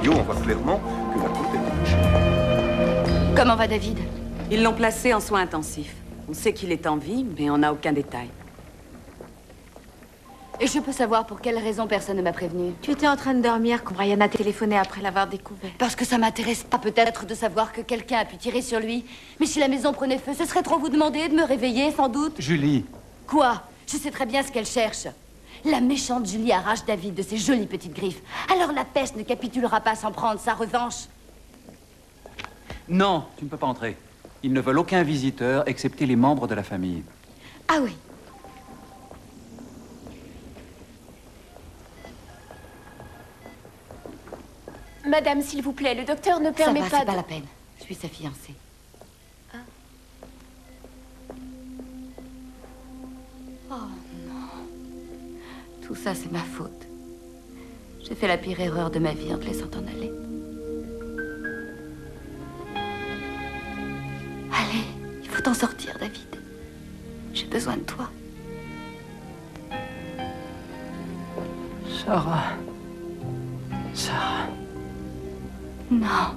radio, on voit clairement que la côte est touchée. Comment va David? Ils l'ont placé en soins intensifs. On sait qu'il est en vie, mais on n'a aucun détail. Et je peux savoir pour quelle raison personne ne m'a prévenu? Tu étais en train de dormir quand Brian a téléphoné après l'avoir découvert. Parce que ça m'intéresse pas peut-être de savoir que quelqu'un a pu tirer sur lui. Mais si la maison prenait feu, ce serait trop vous demander de me réveiller, sans doute. Julie. Quoi? Je sais très bien ce qu'elle cherche. La méchante Julie arrache David de ses jolies petites griffes. Alors la peste ne capitulera pas sans prendre sa revanche. Non, tu ne peux pas entrer. Ils ne veulent aucun visiteur, excepté les membres de la famille. Ah oui. Madame, s'il vous plaît, le docteur ne permet Ça va, pas c'est de... pas la peine. Je suis sa fiancée. Oh non. Tout ça, c'est ma faute. J'ai fait la pire erreur de ma vie en te laissant t'en aller. Allez, il faut t'en sortir, David. J'ai besoin de toi. Sarah. Sarah. Non.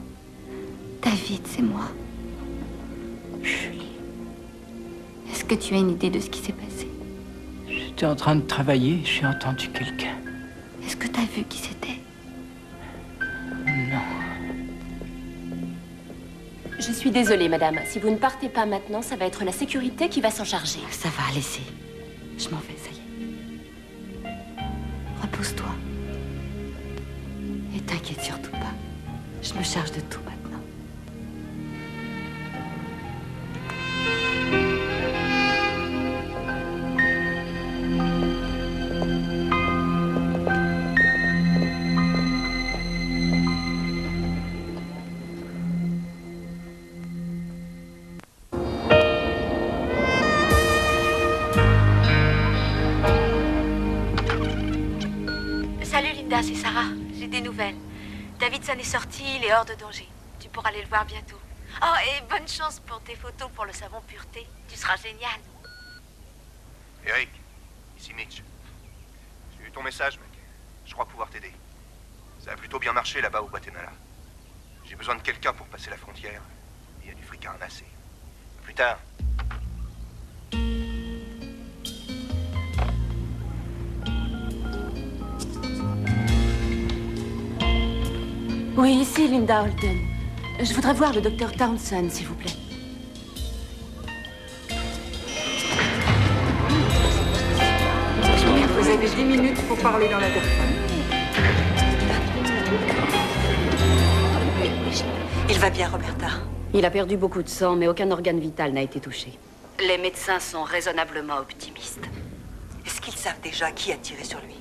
David, c'est moi. Julie. Est-ce que tu as une idée de ce qui s'est passé? J'étais en train de travailler, j'ai entendu quelqu'un. Est-ce que t'as vu qui c'était? Non. Je suis désolée, madame. Si vous ne partez pas maintenant, ça va être la sécurité qui va s'en charger. Ça va, laissez. Je m'en vais, ça y est. Repose-toi. Et t'inquiète surtout pas. Je me charge de tout maintenant. Salut Linda, c'est Sarah. J'ai des nouvelles. David s'en est sorti, il est hors de danger. Tu pourras aller le voir bientôt. Oh, et bonne chance pour tes photos pour le savon pureté. Tu seras génial. Eric, ici Mitch. J'ai eu ton message, mec. Je crois pouvoir t'aider. Ça a plutôt bien marché là-bas au Guatemala. J'ai besoin de quelqu'un pour passer la frontière. Il y a du fric à ramasser. À plus tard. Oui, ici Linda Holden. Je voudrais voir le docteur Townsend, s'il vous plaît. Vous avez 10 minutes pour parler dans l'interphone. Il va bien, Roberta? Il a perdu beaucoup de sang, mais aucun organe vital n'a été touché. Les médecins sont raisonnablement optimistes. Est-ce qu'ils savent déjà qui a tiré sur lui?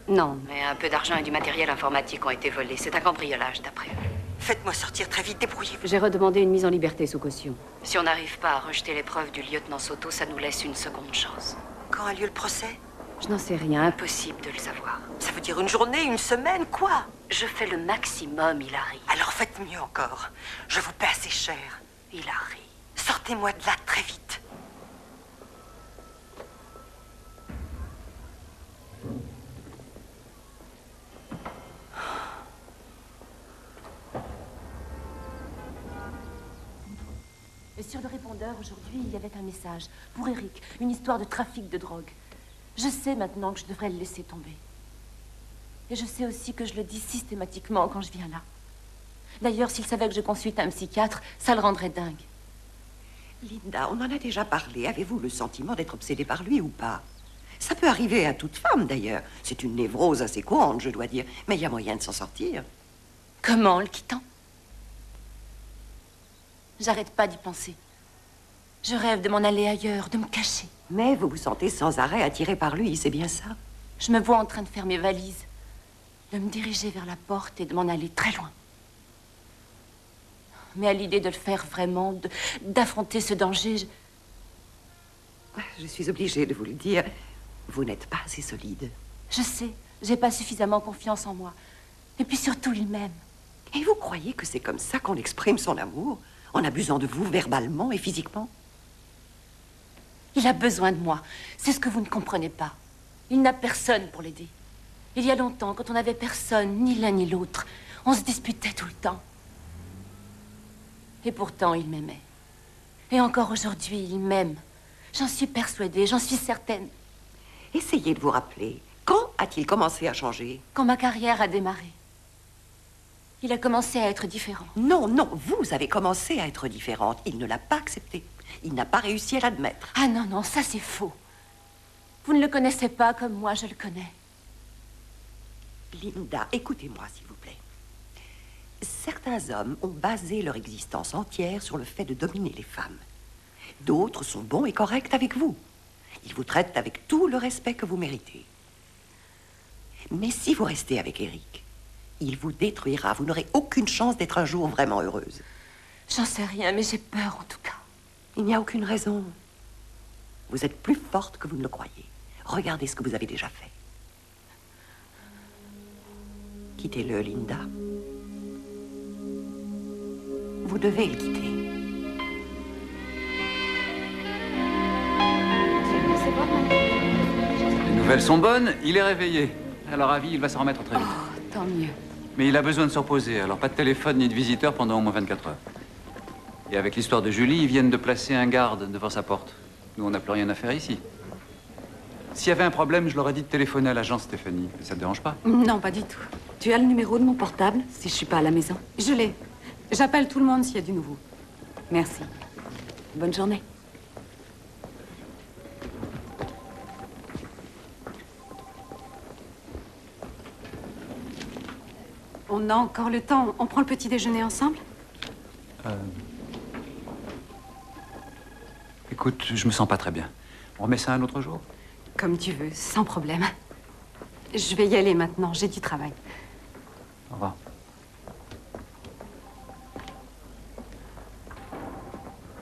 Non, mais un peu d'argent et du matériel informatique ont été volés. C'est un cambriolage, d'après eux. Faites-moi sortir très vite, débrouillez-vous. J'ai redemandé une mise en liberté sous caution. Si on n'arrive pas à rejeter les preuves du lieutenant Soto, ça nous laisse une seconde chance. Quand a lieu le procès? Je n'en sais rien, impossible de le savoir. Ça veut dire une journée, une semaine, quoi? Je fais le maximum, Hilary. Alors faites mieux encore. Je vous paie assez cher. Hilary. Sortez-moi de là très vite. Et sur le répondeur, aujourd'hui, il y avait un message. Pour Eric, une histoire de trafic de drogue. Je sais maintenant que je devrais le laisser tomber. Et je sais aussi que je le dis systématiquement quand je viens là. D'ailleurs, s'il savait que je consulte un psychiatre, ça le rendrait dingue. Linda, on en a déjà parlé. Avez-vous le sentiment d'être obsédée par lui ou pas? Ça peut arriver à toute femme, d'ailleurs. C'est une névrose assez courante, je dois dire. Mais il y a moyen de s'en sortir. Comment, en le quittant? J'arrête pas d'y penser. Je rêve de m'en aller ailleurs, de me cacher. Mais vous vous sentez sans arrêt attirée par lui, c'est bien ça? Je me vois en train de faire mes valises, de me diriger vers la porte et de m'en aller très loin. Mais à l'idée de le faire vraiment, d'affronter ce danger, Je suis obligée de vous le dire. Vous n'êtes pas assez solide. je sais, j'ai pas suffisamment confiance en moi. Et puis surtout, il m'aime. Et vous croyez que c'est comme ça qu'on exprime son amour? En abusant de vous verbalement et physiquement? Il a besoin de moi. C'est ce que vous ne comprenez pas. Il n'a personne pour l'aider. Il y a longtemps, quand on n'avait personne, ni l'un ni l'autre, On se disputait tout le temps. Et pourtant, il m'aimait. Et encore aujourd'hui, il m'aime. J'en suis persuadée, j'en suis certaine. Essayez de vous rappeler. Quand a-t-il commencé à changer? Quand ma carrière a démarré, il a commencé à être différent. Non, non, vous avez commencé à être différente. Il ne l'a pas accepté. Il n'a pas réussi à l'admettre. Ah non, non, ça c'est faux. Vous ne le connaissez pas comme moi, je le connais. Linda, écoutez-moi, s'il vous plaît. Certains hommes ont basé leur existence entière sur le fait de dominer les femmes. D'autres sont bons et corrects avec vous. Ils vous traitent avec tout le respect que vous méritez. Mais si vous restez avec Eric, il vous détruira. Vous n'aurez aucune chance d'être un jour vraiment heureuse. J'en sais rien, mais j'ai peur en tout cas. Il n'y a aucune raison. Vous êtes plus forte que vous ne le croyez. Regardez ce que vous avez déjà fait. Quittez-le, Linda. Vous devez le quitter. Les nouvelles sont bonnes, il est réveillé. Alors, avis, il va s'en remettre très vite. Oh, tant mieux. Mais il a besoin de se reposer, alors pas de téléphone ni de visiteur pendant au moins 24 heures. Et avec l'histoire de Julie, ils viennent de placer un garde devant sa porte. Nous, on n'a plus rien à faire ici. S'il y avait un problème, je leur ai dit de téléphoner à l'agence, Stéphanie. Ça te dérange pas? Non, pas du tout. Tu as le numéro de mon portable, si je suis pas à la maison? Je l'ai. J'appelle tout le monde s'il y a du nouveau. Merci. Bonne journée. On a encore le temps. On prend le petit déjeuner ensemble? Écoute, je me sens pas très bien. On remet ça un autre jour? Comme tu veux, sans problème. Je vais y aller maintenant. J'ai du travail. Au revoir.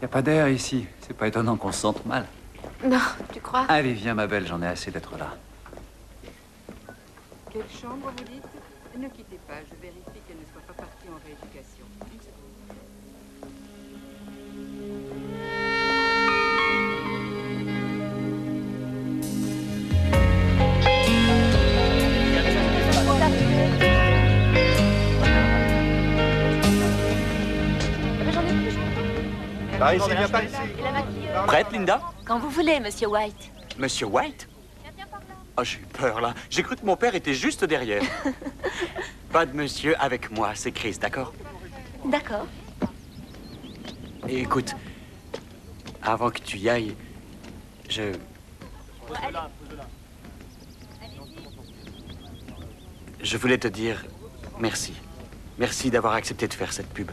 Y a pas d'air ici. C'est pas étonnant qu'on se sente mal. Non, tu crois? Allez, viens, ma belle, j'en ai assez d'être là. Quelle chambre, vous dites? Ne quittez pas, je vérifie qu'elle ne soit pas partie en rééducation. Une seconde. Par ici, viens par ici. Prête, Linda? Quand vous voulez, Monsieur White. Monsieur White? Oh, j'ai eu peur, là. J'ai cru que mon père était juste derrière. Pas de monsieur avec moi, c'est Chris, d'accord? D'accord. Et écoute, avant que tu y ailles, je voulais te dire merci. Merci d'avoir accepté de faire cette pub.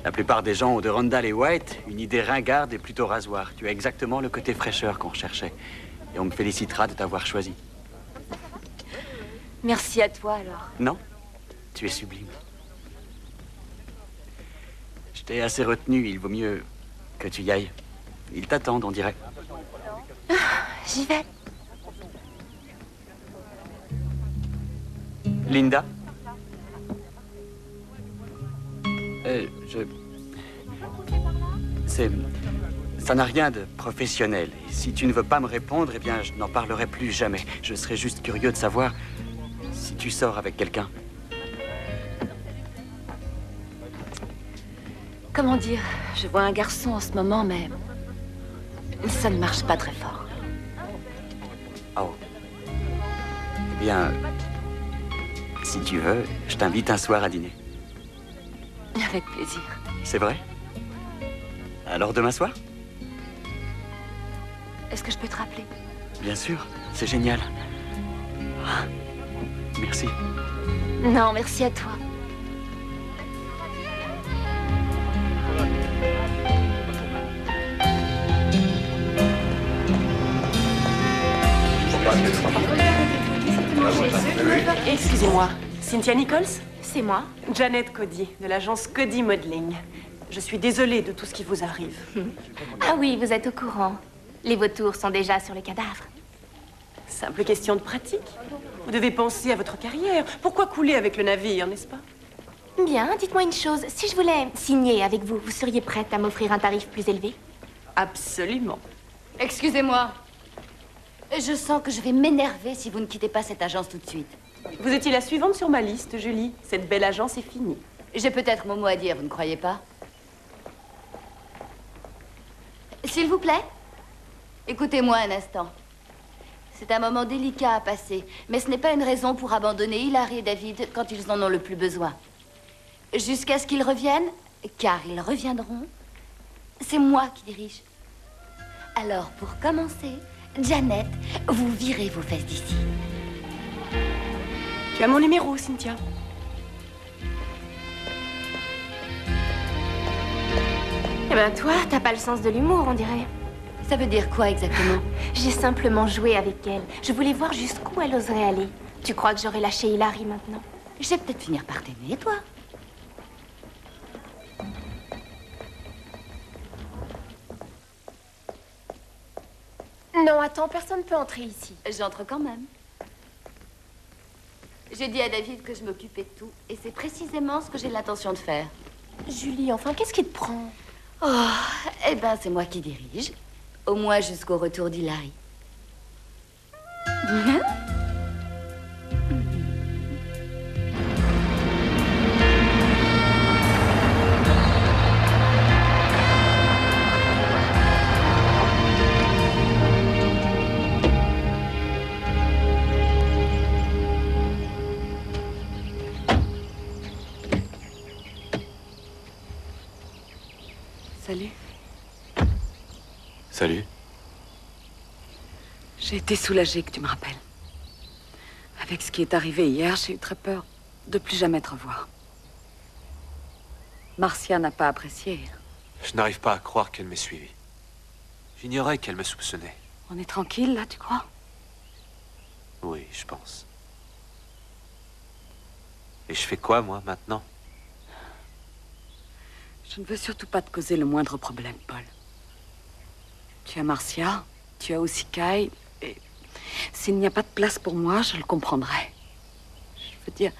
La plupart des gens ont de Randall et White une idée ringarde et plutôt rasoir. Tu as exactement le côté fraîcheur qu'on recherchait. Et on me félicitera de t'avoir choisi. Merci à toi, alors. Non? Tu es sublime. Je t'ai assez retenu, il vaut mieux que tu y ailles. Ils t'attendent, on dirait. J'y vais. Linda? Ça n'a rien de professionnel. Et si tu ne veux pas me répondre, eh bien, je n'en parlerai plus jamais. Je serais juste curieux de savoir si tu sors avec quelqu'un. Comment dire? Je vois un garçon en ce moment, mais ça ne marche pas très fort. Oh. Eh bien, si tu veux, je t'invite un soir à dîner. Avec plaisir. C'est vrai? Alors demain soir? Est-ce que je peux te rappeler? Bien sûr, c'est génial. Ah, merci. Non, merci à toi. Excusez-moi, Cynthia Nichols? C'est moi. Janet Cody, de l'agence Cody Modeling. Je suis désolée de tout ce qui vous arrive. Ah oui, vous êtes au courant. Les vautours sont déjà sur le cadavre. Simple question de pratique. Vous devez penser à votre carrière. Pourquoi couler avec le navire, n'est-ce pas? Bien, dites-moi une chose. Si je voulais signer avec vous, vous seriez prête à m'offrir un tarif plus élevé? Absolument. Excusez-moi. Je sens que je vais m'énerver si vous ne quittez pas cette agence tout de suite. Vous étiez la suivante sur ma liste, Julie. Cette belle agence est finie. J'ai peut-être mon mot à dire, vous ne croyez pas? S'il vous plaît, écoutez-moi un instant. C'est un moment délicat à passer, mais ce n'est pas une raison pour abandonner Hilary et David quand ils en ont le plus besoin. Jusqu'à ce qu'ils reviennent, car ils reviendront, c'est moi qui dirige. Alors, pour commencer, Janet, vous virez vos fesses d'ici. Tu as mon numéro, Cynthia. Eh ben toi, t'as pas le sens de l'humour, on dirait. Ça veut dire quoi exactement? J'ai simplement joué avec elle. Je voulais voir jusqu'où elle oserait aller. Tu crois que j'aurais lâché Hilary maintenant? Je vais peut-être finir par t'aimer, toi. Non, attends, personne ne peut entrer ici. J'entre quand même. J'ai dit à David que je m'occupais de tout, et c'est précisément ce que j'ai l'intention de faire. Julie, enfin, qu'est-ce qui te prend? Oh, eh ben, c'est moi qui dirige. Au moins jusqu'au retour d'Hilary. Salut. Salut. J'ai été soulagée que tu me rappelles. Avec ce qui est arrivé hier, j'ai eu très peur de plus jamais te revoir. Marcia n'a pas apprécié. Je n'arrive pas à croire qu'elle m'ait suivi. J'ignorais qu'elle me soupçonnait. On est tranquille, là, tu crois? Oui, je pense. Et je fais quoi, moi, maintenant? Je ne veux surtout pas te causer le moindre problème, Paul. Tu as Marcia, tu as aussi Kyle, et s'il n'y a pas de place pour moi, je le comprendrai. Je veux dire,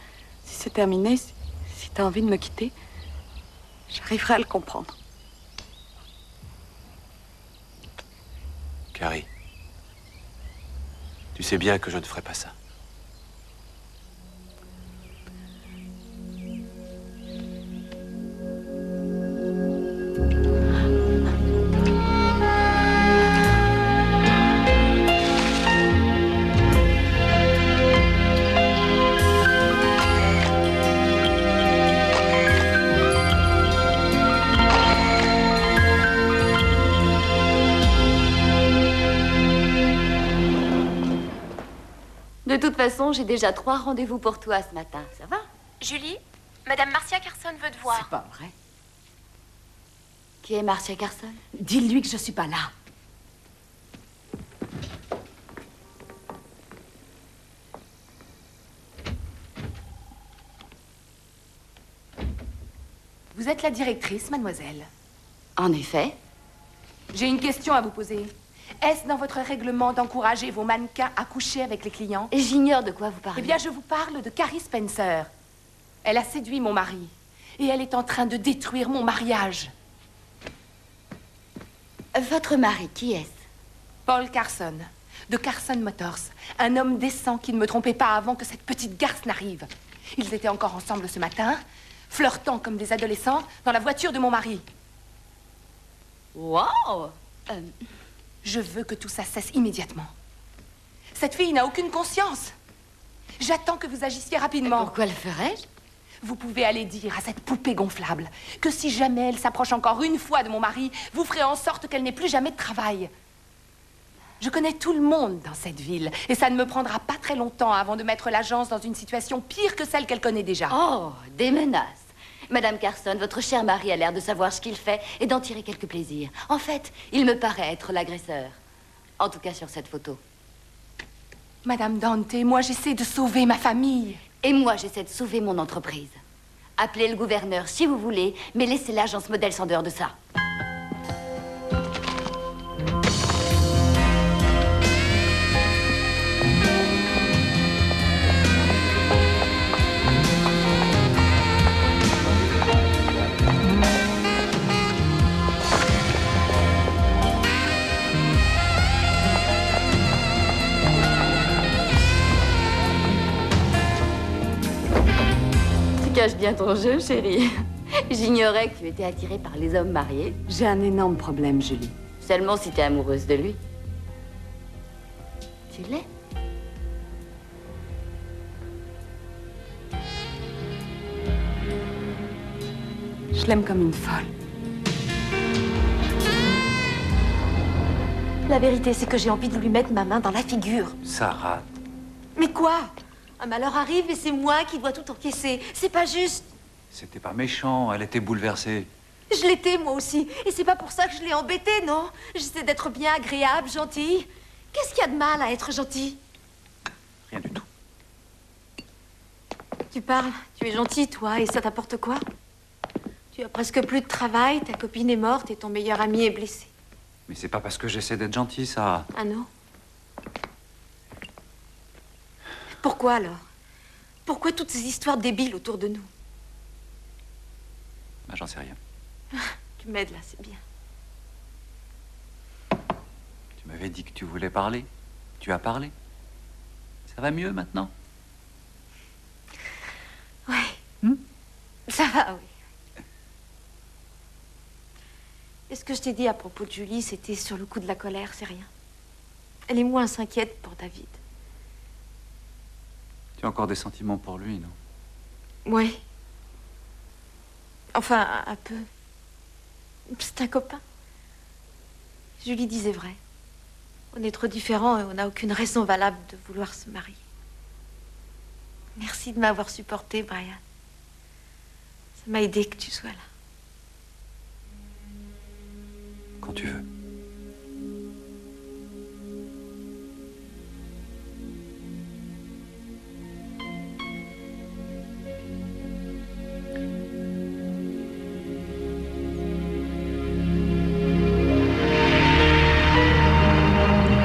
si c'est terminé, si tu as envie de me quitter, j'arriverai à le comprendre. Carrie, tu sais bien que je ne ferai pas ça. De toute façon, j'ai déjà 3 rendez-vous pour toi ce matin. Ça va? Julie, Madame Marcia Carson veut te voir. C'est pas vrai. Qui est Marcia Carson? Dis-lui que je suis pas là. Vous êtes la directrice, mademoiselle. En effet. J'ai une question à vous poser. Est-ce dans votre règlement d'encourager vos mannequins à coucher avec les clients? J'ignore de quoi vous parlez. Eh bien, je vous parle de Carrie Spencer. Elle a séduit mon mari. Et elle est en train de détruire mon mariage. Votre mari, qui est-ce? Paul Carson, de Carson Motors. Un homme décent qui ne me trompait pas avant que cette petite garce n'arrive. Ils étaient encore ensemble ce matin, flirtant comme des adolescents dans la voiture de mon mari. Wow! Je veux que tout ça cesse immédiatement. Cette fille n'a aucune conscience. J'attends que vous agissiez rapidement. Pourquoi le ferais-je? Vous pouvez aller dire à cette poupée gonflable que si jamais elle s'approche encore une fois de mon mari, vous ferez en sorte qu'elle n'ait plus jamais de travail. Je connais tout le monde dans cette ville et ça ne me prendra pas très longtemps avant de mettre l'agence dans une situation pire que celle qu'elle connaît déjà. Oh, des menaces. Madame Carson, votre cher mari a l'air de savoir ce qu'il fait et d'en tirer quelque plaisir. En fait, il me paraît être l'agresseur. En tout cas sur cette photo. Madame Dante, moi j'essaie de sauver ma famille. Et moi j'essaie de sauver mon entreprise. Appelez le gouverneur si vous voulez, mais laissez l'agence Models en dehors de ça. caches bien ton jeu, chérie. J'ignorais que tu étais attirée par les hommes mariés. J'ai un énorme problème, Julie. Seulement si t'es amoureuse de lui. Tu l'es. Je l'aime comme une folle. La vérité, c'est que j'ai envie de lui mettre ma main dans la figure. Sarah, Mais quoi? Un malheur arrive et c'est moi qui dois tout encaisser. C'est pas juste. c'était pas méchant, elle était bouleversée. Je l'étais, moi aussi. Et c'est pas pour ça que je l'ai embêtée, non? J'essaie d'être bien agréable, gentille. Qu'est-ce qu'il y a de mal à être gentil? Rien du tout. Tu parles, tu es gentil, toi, et ça t'apporte quoi? Tu as presque plus de travail, ta copine est morte et ton meilleur ami est blessé. Mais c'est pas parce que j'essaie d'être gentil, Sarah. Ah non? Pourquoi alors? Pourquoi toutes ces histoires débiles autour de nous? Bah, j'en sais rien. Tu m'aides là, c'est bien. Tu m'avais dit que tu voulais parler. Tu as parlé. Ça va mieux maintenant? Ouais. Ça va, oui. Et ce que je t'ai dit à propos de Julie, c'était sur le coup de la colère, c'est rien. Elle est moins s'inquiète pour David. Tu as encore des sentiments pour lui, non? Oui. Enfin, un peu. C'est un copain. Julie disait vrai. On est trop différents et on n'a aucune raison valable de vouloir se marier. Merci de m'avoir supporté, Brian. Ça m'a aidé que tu sois là. Quand tu veux.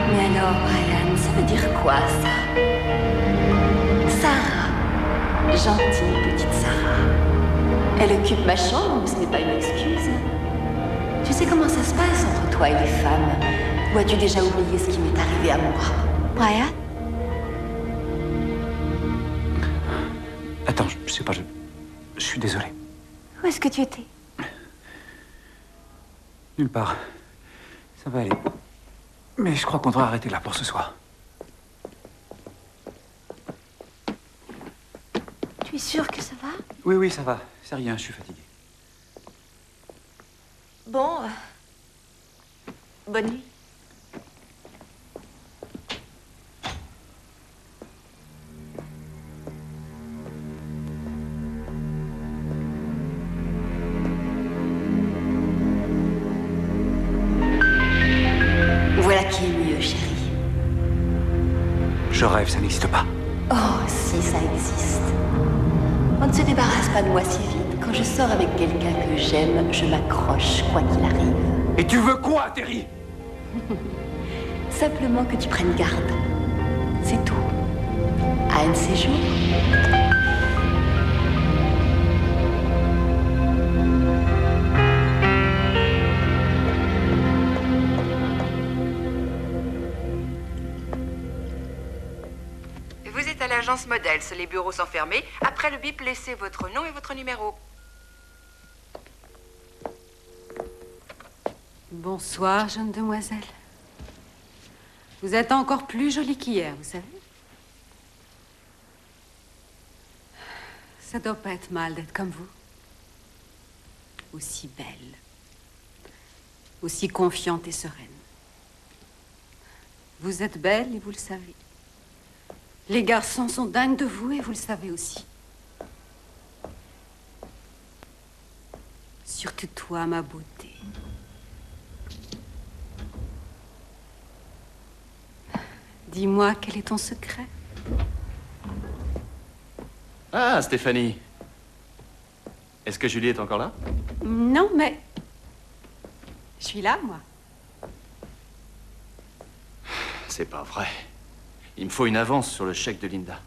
Mais alors, Brian, ça veut dire quoi, ça? Sarah. Gentille petite Sarah. Elle occupe ma chambre, mais ce n'est pas une excuse. Tu sais comment ça se passe entre toi et les femmes? Ou as-tu déjà oublié ce qui m'est arrivé à moi? Brian? Attends, je sais pas, je suis désolé. Où est-ce que tu étais? Nulle part. Ça va aller. Mais je crois qu'on devrait arrêter là pour ce soir. Tu es sûr que ça va? Oui, oui, ça va. C'est rien, je suis fatigué. Bon. Bonne nuit. Voilà qui est mieux, chérie. Je rêve, ça n'existe pas. Oh, si, ça existe. On ne se débarrasse pas de moi si vite. Quand je sors avec quelqu'un que j'aime, je m'accroche, quoi qu'il arrive. Et tu veux quoi, Terry? Simplement que tu prennes garde. C'est tout. À un de ces jours. Vous êtes à l'agence Models. Les bureaux sont fermés. Après le bip, laissez votre nom et votre numéro. Bonsoir, jeune demoiselle. Vous êtes encore plus jolie qu'hier, vous savez. Ça doit pas être mal d'être comme vous. Aussi belle. Aussi confiante et sereine. Vous êtes belle et vous le savez. Les garçons sont dingues de vous et vous le savez aussi. Surtout toi, ma beauté. Dis-moi, quel est ton secret? Ah, Stéphanie. Est-ce que Julie est encore là? Non, mais... je suis là, moi. C'est pas vrai. Il me faut une avance sur le chèque de Linda.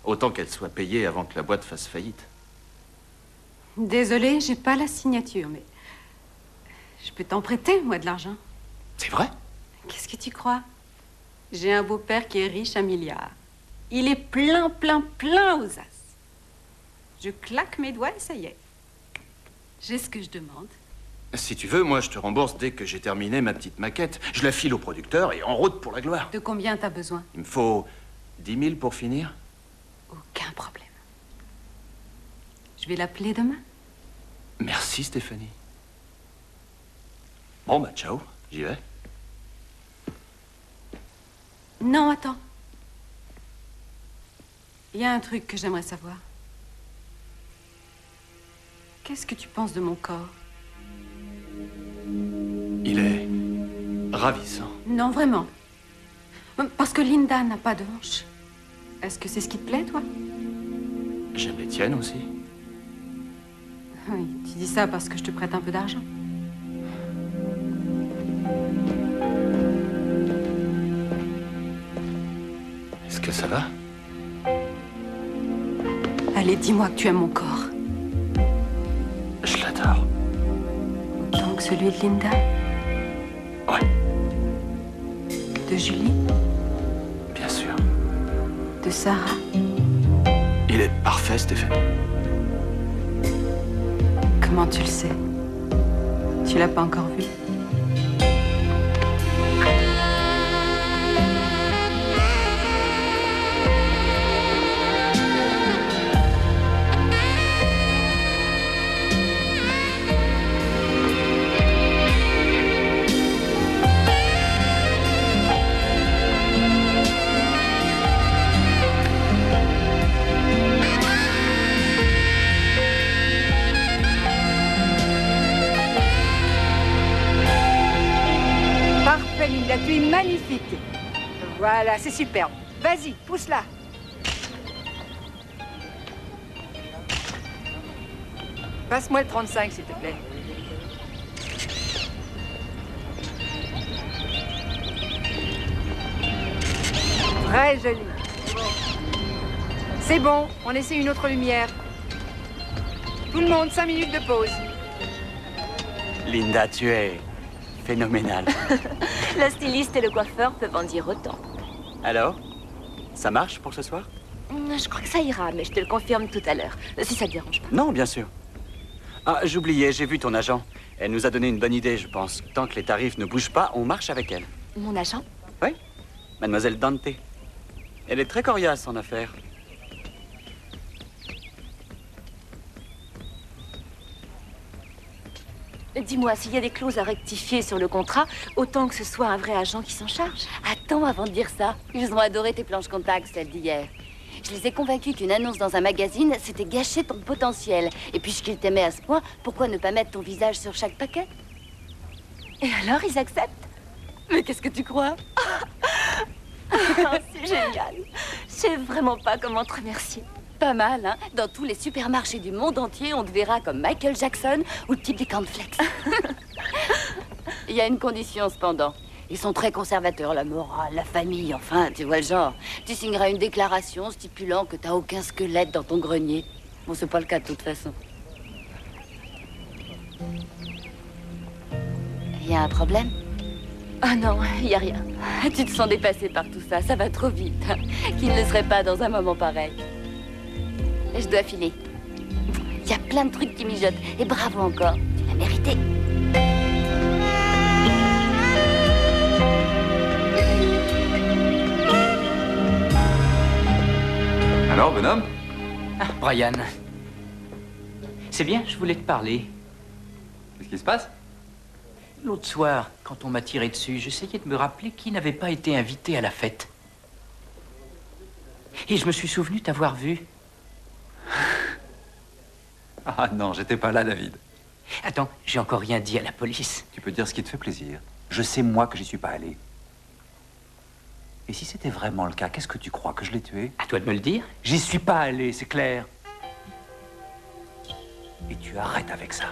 Autant qu'elle soit payée avant que la boîte fasse faillite. Désolée, j'ai pas la signature, mais... je peux t'en prêter, moi, de l'argent. C'est vrai? Qu'est-ce que tu crois? J'ai un beau-père qui est riche à milliards. Il est plein aux as. Je claque mes doigts et ça y est. J'ai ce que je demande. Si tu veux, moi, je te rembourse dès que j'ai terminé ma petite maquette. Je la file au producteur et en route pour la gloire. De combien t'as besoin? Il me faut 10 000 pour finir. Aucun problème. Je vais l'appeler demain. Merci, Stéphanie. Bon, bah, ciao. J'y vais. Non, attends. Il y a un truc que j'aimerais savoir. Qu'est-ce que tu penses de mon corps? Il est ravissant. Non, vraiment. Parce que Linda n'a pas de hanche. Est-ce que c'est ce qui te plaît, toi? J'aime les tiennes aussi. Oui, tu dis ça parce que je te prête un peu d'argent. Est-ce que ça va? Allez, dis-moi que tu aimes mon corps. Je l'adore. Autant que celui de Linda? Ouais. De Julie? Bien sûr. De Sarah? Il est parfait, Stéphanie. Comment tu le sais? Tu l'as pas encore vu? Linda, tu es magnifique. Voilà, c'est superbe. Vas-y, pousse-la. Passe-moi le 35, s'il te plaît. Très joli. C'est bon, on essaie une autre lumière. Tout le monde, 5 minutes de pause. Linda, tu es phénoménale. La styliste et le coiffeur peuvent en dire autant. Alors, ça marche pour ce soir? Je crois que ça ira, mais je te le confirme tout à l'heure, si ça te dérange pas. Non, bien sûr. Ah, j'oubliais, j'ai vu ton agent. Elle nous a donné une bonne idée, je pense. Tant que les tarifs ne bougent pas, on marche avec elle. Mon agent? Oui, mademoiselle Dante. Elle est très coriace en affaires. Dis-moi, s'il y a des clauses à rectifier sur le contrat, autant que ce soit un vrai agent qui s'en charge. Attends avant de dire ça. Ils ont adoré tes planches contact, celles d'hier. Je les ai convaincus qu'une annonce dans un magazine, c'était gâcher ton potentiel. Et puisqu'ils t'aimaient à ce point, pourquoi ne pas mettre ton visage sur chaque paquet? Et alors, ils acceptent? Mais qu'est-ce que tu crois? C'est génial. Je sais vraiment pas comment te remercier. Pas mal, hein? Dans tous les supermarchés du monde entier, on te verra comme Michael Jackson ou le type des cornflakes. Il y a une condition, cependant. Ils sont très conservateurs, la morale, la famille, enfin, tu vois le genre. Tu signeras une déclaration stipulant que t'as aucun squelette dans ton grenier. Bon, c'est pas le cas de toute façon. Il y a un problème? Ah non, il y a rien. Tu te sens dépassé par tout ça, ça va trop vite. Qui ne le serait pas dans un moment pareil? Je dois filer. Il y a plein de trucs qui mijotent. Et bravo encore, tu l'as mérité. Alors, bonhomme? Ah, Brian. C'est bien, je voulais te parler. Qu'est-ce qui se passe? L'autre soir, quand on m'a tiré dessus, j'essayais de me rappeler qui n'avait pas été invité à la fête. Et je me suis souvenu t'avoir vu. Ah non, j'étais pas là, David. Attends, j'ai encore rien dit à la police. Tu peux dire ce qui te fait plaisir. Je sais, moi, que j'y suis pas allé. Et si c'était vraiment le cas, qu'est-ce que tu crois? Que je l'ai tué? À toi de me le dire. J'y suis pas allé, c'est clair. Et tu arrêtes avec ça.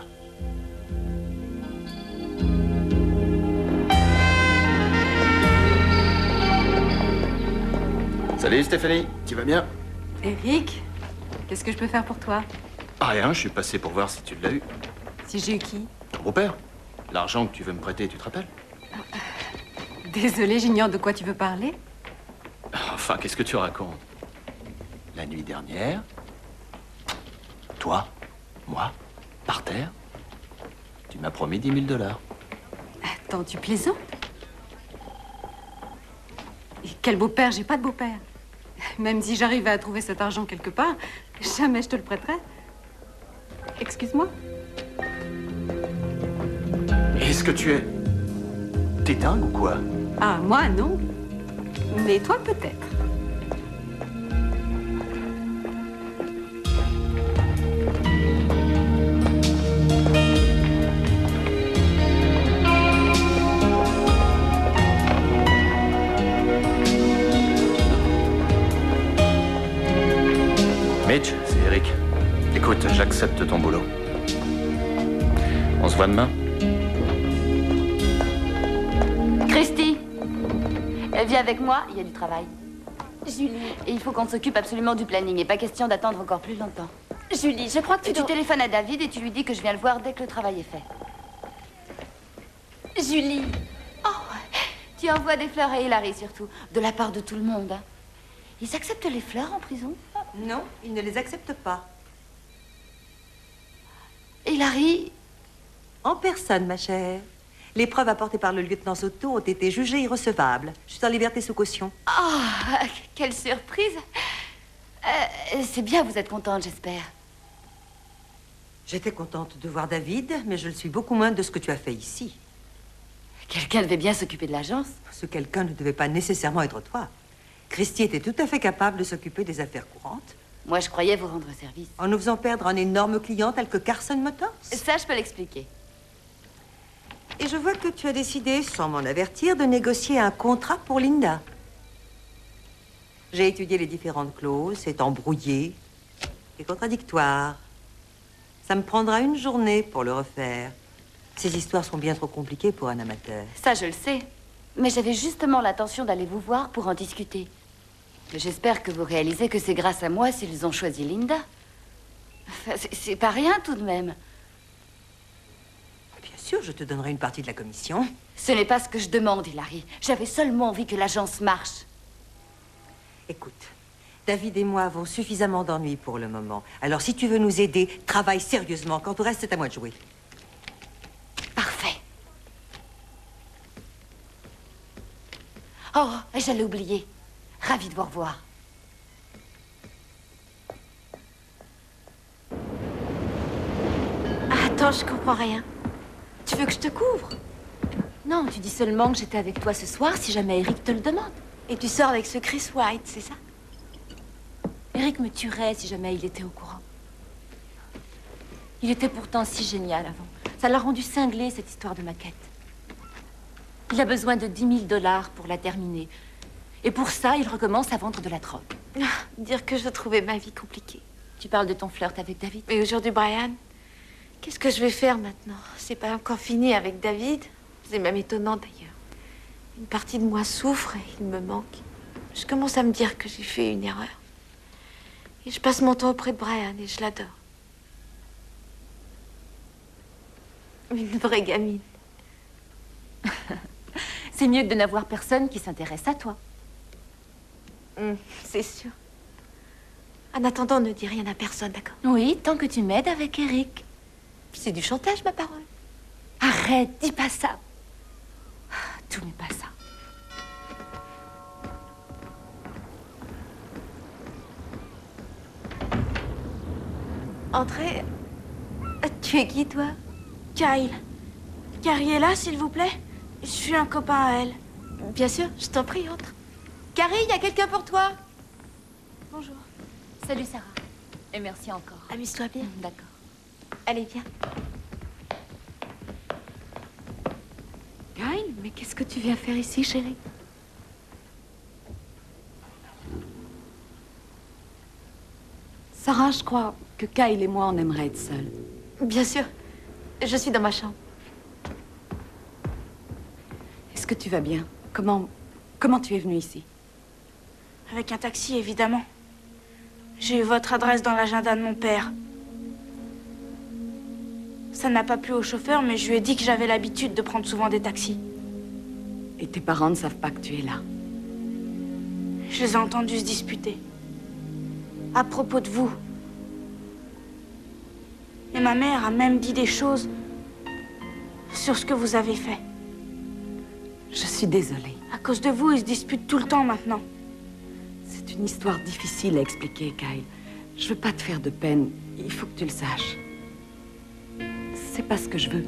Salut Stéphanie, tu vas bien? Eric, qu'est-ce que je peux faire pour toi? Rien, je suis passé pour voir si tu l'as eu. Si j'ai eu qui? Ton beau-père. L'argent que tu veux me prêter, tu te rappelles? Désolée, j'ignore de quoi tu veux parler. Enfin, qu'est-ce que tu racontes? La nuit dernière, Toi, moi, par terre. Tu m'as promis 10 000 $. Attends, tu plaisantes? Et quel beau-père? J'ai pas de beau-père. Même si j'arrivais à trouver cet argent quelque part, jamais je te le prêterais. Excuse-moi. Est-ce que tu es... T'es dingue ou quoi? Ah, moi, non. Mais toi, peut-être. Mitch, c'est Eric. Écoute, j'accepte ton boulot. On se voit demain? Christy, viens avec moi, il y a du travail. Julie. Et il faut qu'on s'occupe absolument du planning, et pas question d'attendre encore plus longtemps. Julie, je crois que tu téléphones à David et tu lui dis que je viens le voir dès que le travail est fait. Julie. Oh, tu envoies des fleurs à Hilary surtout, de la part de tout le monde. Hein. Ils acceptent les fleurs en prison? Non, ils ne les acceptent pas. Hilary? En personne, ma chère. Les preuves apportées par le lieutenant Soto ont été jugées irrecevables. Je suis en liberté sous caution. Oh, quelle surprise! C'est bien, vous êtes contente, j'espère. J'étais contente de voir David, mais je le suis beaucoup moins de ce que tu as fait ici. Quelqu'un devait bien s'occuper de l'agence. Ce quelqu'un ne devait pas nécessairement être toi. Christy était tout à fait capable de s'occuper des affaires courantes. Moi, je croyais vous rendre service. En nous faisant perdre un énorme client tel que Carson Motors. Ça, je peux l'expliquer. Et je vois que tu as décidé, sans m'en avertir, de négocier un contrat pour Linda. J'ai étudié les différentes clauses, c'est embrouillé et contradictoire. Ça me prendra une journée pour le refaire. Ces histoires sont bien trop compliquées pour un amateur. Ça, je le sais. Mais j'avais justement l'intention d'aller vous voir pour en discuter. J'espère que vous réalisez que c'est grâce à moi s'ils ont choisi Linda. Enfin, c'est pas rien tout de même. Bien sûr, je te donnerai une partie de la commission. Ce n'est pas ce que je demande, Hilary. J'avais seulement envie que l'agence marche. Écoute, David et moi avons suffisamment d'ennuis pour le moment. Alors, si tu veux nous aider, travaille sérieusement. Quant au reste, c'est à moi de jouer. Parfait. Oh, j'allais oublier. Ravie de vous revoir. Attends, je comprends rien. Tu veux que je te couvre? Non, tu dis seulement que j'étais avec toi ce soir si jamais Eric te le demande. Et tu sors avec ce Chris White, c'est ça? Eric me tuerait si jamais il était au courant. Il était pourtant si génial avant. Ça l'a rendu cinglé, cette histoire de maquette. Il a besoin de 10 000 $ pour la terminer. Et pour ça, il recommence à vendre de la drogue. Dire que je trouvais ma vie compliquée. Tu parles de ton flirt avec David? Et aujourd'hui, Brian, qu'est-ce que je vais faire maintenant? C'est pas encore fini avec David. C'est même étonnant d'ailleurs. Une partie de moi souffre et il me manque. Je commence à me dire que j'ai fait une erreur. Et je passe mon temps auprès de Brian et je l'adore. Une vraie gamine. C'est mieux que de n'avoir personne qui s'intéresse à toi. C'est sûr. En attendant, ne dis rien à personne, d'accord? Oui, tant que tu m'aides avec Eric. C'est du chantage, ma parole. Arrête, dis pas ça. Tout n'est pas ça. Entrez. Tu es qui, toi? Kyle. Carrie est là, s'il vous plaît? Je suis un copain à elle. Bien sûr, je t'en prie, entre. Carrie, il y a quelqu'un pour toi. Bonjour. Salut, Sarah. Et merci encore. Amuse-toi bien. D'accord. Allez, viens. Kyle, mais qu'est-ce que tu viens faire ici, chérie? Sarah, je crois que Kyle et moi, on aimerait être seuls. Bien sûr. Je suis dans ma chambre. Est-ce que tu vas bien? Comment tu es venue ici? Avec un taxi, évidemment. J'ai eu votre adresse dans l'agenda de mon père. Ça n'a pas plu au chauffeur, mais je lui ai dit que j'avais l'habitude de prendre souvent des taxis. Et tes parents ne savent pas que tu es là? Je les ai entendus se disputer. À propos de vous. Et ma mère a même dit des choses sur ce que vous avez fait. Je suis désolée. À cause de vous, ils se disputent tout le temps maintenant. C'est une histoire difficile à expliquer, Kyle. Je veux pas te faire de peine. Il faut que tu le saches. C'est pas ce que je veux.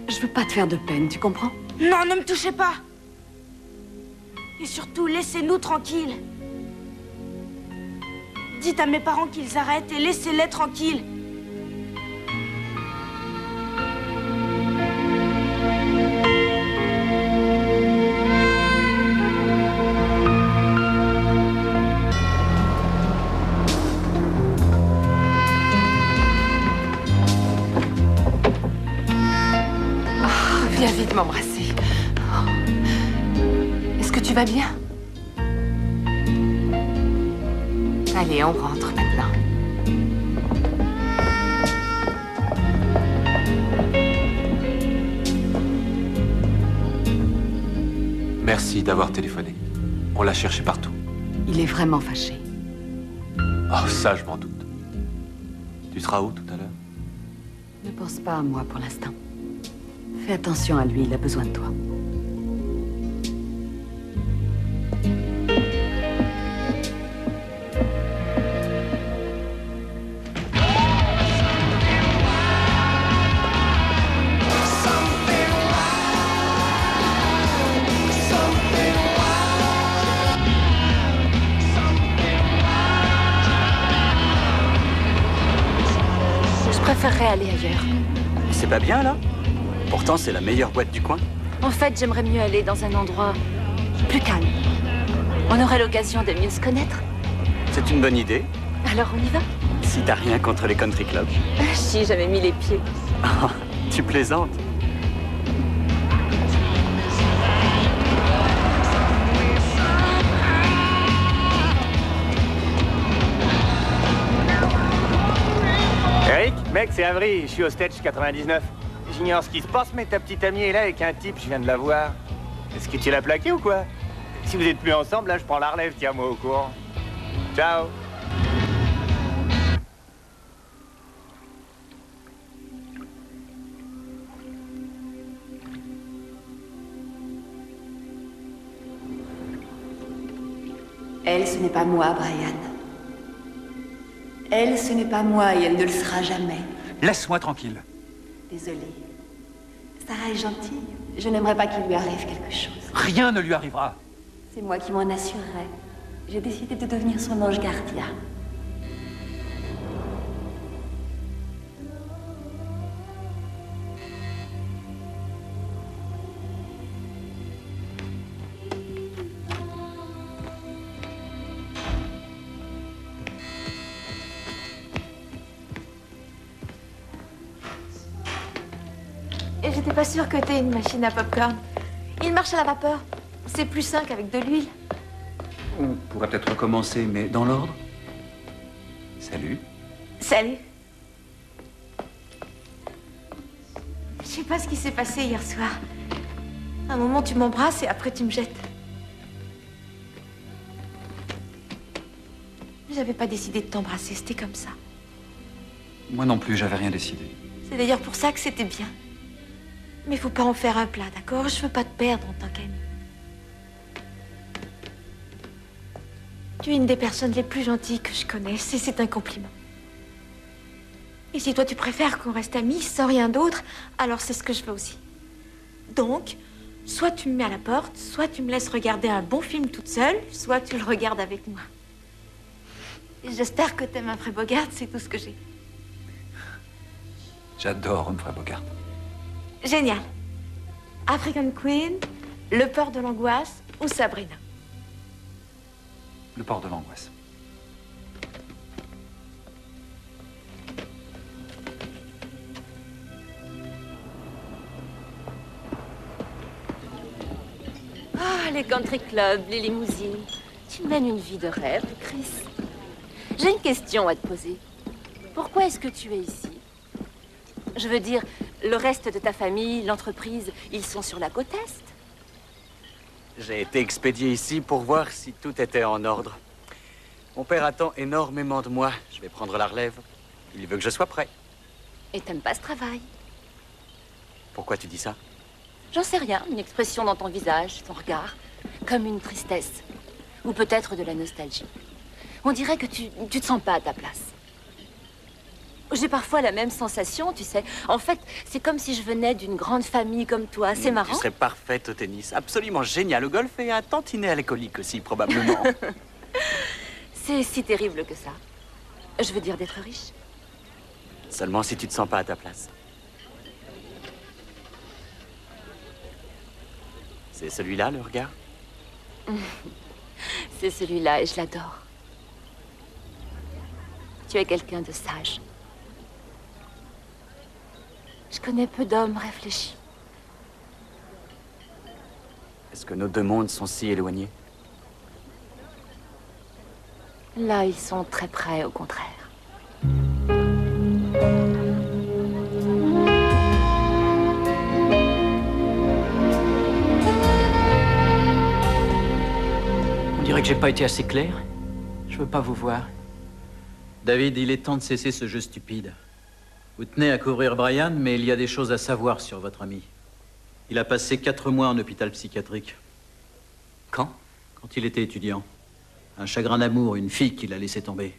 Je veux pas te faire de peine, tu comprends? Non, ne me touchez pas. Et surtout, laissez-nous tranquilles. Dites à mes parents qu'ils arrêtent et laissez-les tranquilles. Viens vite m'embrasser. Est-ce que tu vas bien? Allez, on rentre maintenant. Merci d'avoir téléphoné. On l'a cherché partout. Il est vraiment fâché. Oh, ça, je m'en doute. Tu seras où tout à l'heure? Ne pense pas à moi pour l'instant. Fais attention à lui, il a besoin de toi. Je préférerais aller ailleurs. C'est pas bien, là? Pourtant, c'est la meilleure boîte du coin. En fait, j'aimerais mieux aller dans un endroit plus calme. On aurait l'occasion de mieux se connaître. C'est une bonne idée. Alors on y va? Si t'as rien contre les country clubs. Si, j'avais mis les pieds. Oh, tu plaisantes. Eric, mec, c'est Avery, je suis au stage 99. J'ignore ce qui se passe, mais ta petite amie est là avec un type, je viens de la voir. Est-ce que tu l'as plaqué ou quoi? Si vous êtes plus ensemble, là, je prends la relève, tiens-moi au courant. Ciao. Elle, ce n'est pas moi, Brian. Elle, ce n'est pas moi et elle ne le sera jamais. Laisse-moi tranquille. Désolée. Sarah est gentille. Je n'aimerais pas qu'il lui arrive quelque chose. Rien ne lui arrivera. C'est moi qui m'en assurerai. J'ai décidé de devenir son ange gardien. Et j'étais pas sûre que t'aies une machine à popcorn. Il marche à la vapeur. C'est plus sain qu'avec de l'huile. On pourrait peut-être recommencer, mais dans l'ordre. Salut. Salut. Je sais pas ce qui s'est passé hier soir. À un moment, tu m'embrasses et après, tu me jettes. J'avais pas décidé de t'embrasser, c'était comme ça. Moi non plus, j'avais rien décidé. C'est d'ailleurs pour ça que c'était bien. Mais faut pas en faire un plat, d'accord? Je veux pas te perdre en tant qu'amie. Tu es une des personnes les plus gentilles que je connaisse et c'est un compliment. Et si toi tu préfères qu'on reste amis sans rien d'autre, alors c'est ce que je veux aussi. Donc, soit tu me mets à la porte, soit tu me laisses regarder un bon film toute seule, soit tu le regardes avec moi. Et j'espère que t'aimes Humphrey Bogart, c'est tout ce que j'ai. J'adore Humphrey Bogart. Génial. African Queen, Le port de l'angoisse ou Sabrina? Le port de l'angoisse. Ah, les country clubs, les limousines. Tu mènes une vie de rêve, Chris. J'ai une question à te poser. Pourquoi est-ce que tu es ici? Je veux dire, le reste de ta famille, l'entreprise, ils sont sur la côte Est. J'ai été expédié ici pour voir si tout était en ordre. Mon père attend énormément de moi. Je vais prendre la relève. Il veut que je sois prêt. Et t'aimes pas ce travail? Pourquoi tu dis ça? J'en sais rien, une expression dans ton visage, ton regard, comme une tristesse. Ou peut-être de la nostalgie. On dirait que tu te sens pas à ta place. J'ai parfois la même sensation, tu sais. En fait, c'est comme si je venais d'une grande famille comme toi. C'est marrant. Tu serais parfaite au tennis, absolument génial au golf et un tantinet alcoolique aussi, probablement. C'est si terrible que ça. Je veux dire d'être riche. Seulement si tu te sens pas à ta place. C'est celui-là, le regard? C'est celui-là et je l'adore. Tu es quelqu'un de sage. Je connais peu d'hommes réfléchis. Est-ce que nos deux mondes sont si éloignés? Là, ils sont très près, au contraire. On dirait que j'ai pas été assez clair. Je veux pas vous voir. David, il est temps de cesser ce jeu stupide. Vous tenez à couvrir Brian, mais il y a des choses à savoir sur votre ami. Il a passé 4 mois en hôpital psychiatrique. Quand? Quand il était étudiant. Un chagrin d'amour, une fille qu'il a laissé tomber.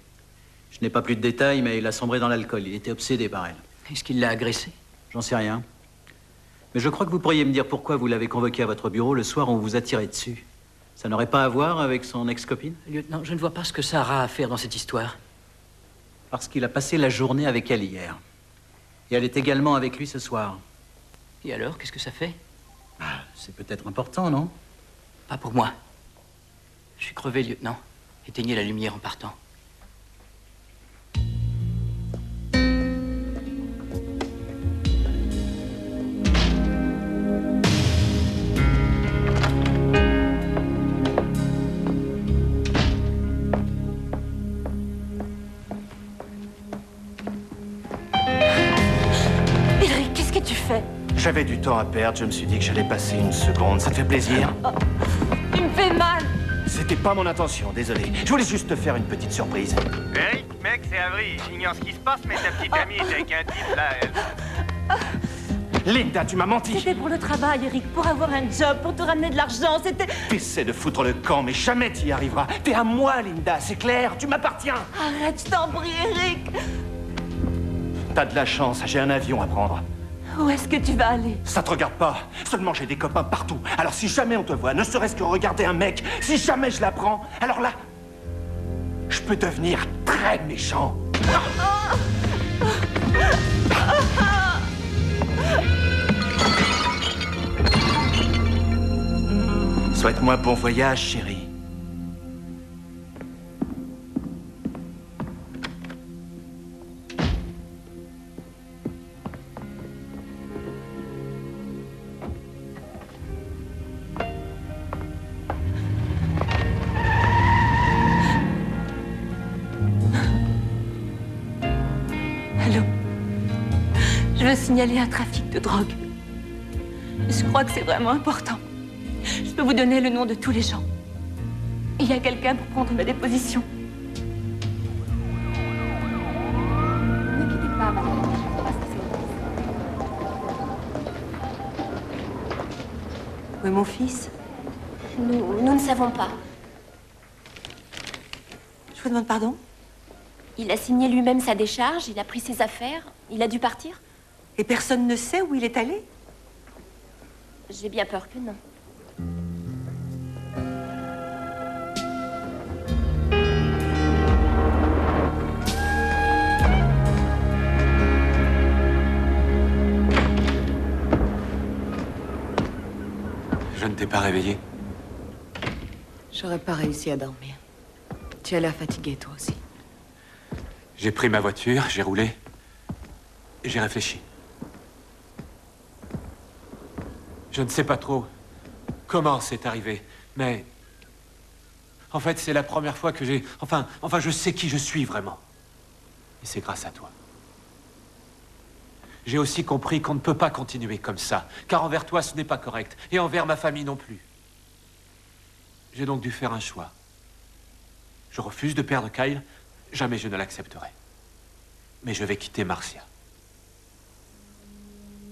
Je n'ai pas plus de détails, mais il a sombré dans l'alcool. Il était obsédé par elle. Est-ce qu'il l'a agressée? J'en sais rien. Mais je crois que vous pourriez me dire pourquoi vous l'avez convoqué à votre bureau le soir où on vous a tiré dessus. Ça n'aurait pas à voir avec son ex-copine? Lieutenant, je ne vois pas ce que ça aura à faire dans cette histoire. Parce qu'il a passé la journée avec elle hier. Et elle est également avec lui ce soir. Et alors, qu'est-ce que ça fait? C'est peut-être important, non? Pas pour moi. Je suis crevé, lieutenant. Éteignez la lumière en partant. Eric, qu'est-ce que tu fais? J'avais du temps à perdre, je me suis dit que j'allais passer une seconde. Ça te fait plaisir? Tu me fais mal. C'était pas mon intention, désolé. Je voulais juste te faire une petite surprise. Eric, mec, c'est Avery. J'ignore ce qui se passe, mais ta petite amie est avec un type, là, elle... Linda, tu m'as menti. C'était pour le travail, Eric, pour avoir un job, pour te ramener de l'argent, c'était... T'essaies de foutre le camp, mais jamais t'y arriveras. T'es à moi, Linda, c'est clair, tu m'appartiens. Arrête, je t'en prie, Eric. T'as de la chance, j'ai un avion à prendre. Où est-ce que tu vas aller? Ça te regarde pas. Seulement j'ai des copains partout. Alors si jamais on te voit, ne serait-ce que regarder un mec, si jamais je l'apprends, alors là, je peux devenir très méchant. Souhaite-moi bon voyage, chérie. Allô? Je veux signaler un trafic de drogue. Je crois que c'est vraiment important. Je peux vous donner le nom de tous les gens. Il y a quelqu'un pour prendre ma déposition. Ne quittez pas, madame. Où est mon fils? Nous ne savons pas. Je vous demande pardon? Il a signé lui-même sa décharge, il a pris ses affaires, il a dû partir. Et personne ne sait où il est allé? J'ai bien peur que non. Je ne t'ai pas réveillé. J'aurais pas réussi à dormir. Tu as l'air fatigué, toi aussi. J'ai pris ma voiture, j'ai roulé. J'ai réfléchi. Je ne sais pas trop comment c'est arrivé, mais... En fait, c'est la première fois que j'ai... Enfin, je sais qui je suis vraiment. Et c'est grâce à toi. J'ai aussi compris qu'on ne peut pas continuer comme ça, car envers toi, ce n'est pas correct, et envers ma famille non plus. J'ai donc dû faire un choix. Je refuse de perdre Kyle, jamais je ne l'accepterai. Mais je vais quitter Marcia.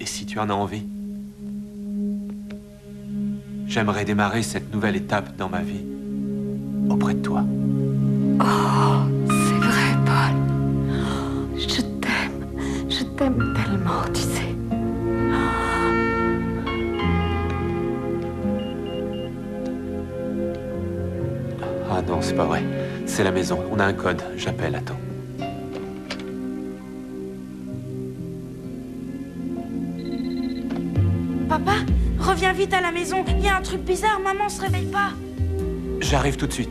Et si tu en as envie, j'aimerais démarrer cette nouvelle étape dans ma vie auprès de toi. Oh, c'est vrai, Paul. Je t'aime tellement, tu sais. Ah non, c'est pas vrai. C'est la maison. On a un code. J'appelle, attends. Papa, reviens vite à la maison. Il y a un truc bizarre, maman se réveille pas. J'arrive tout de suite.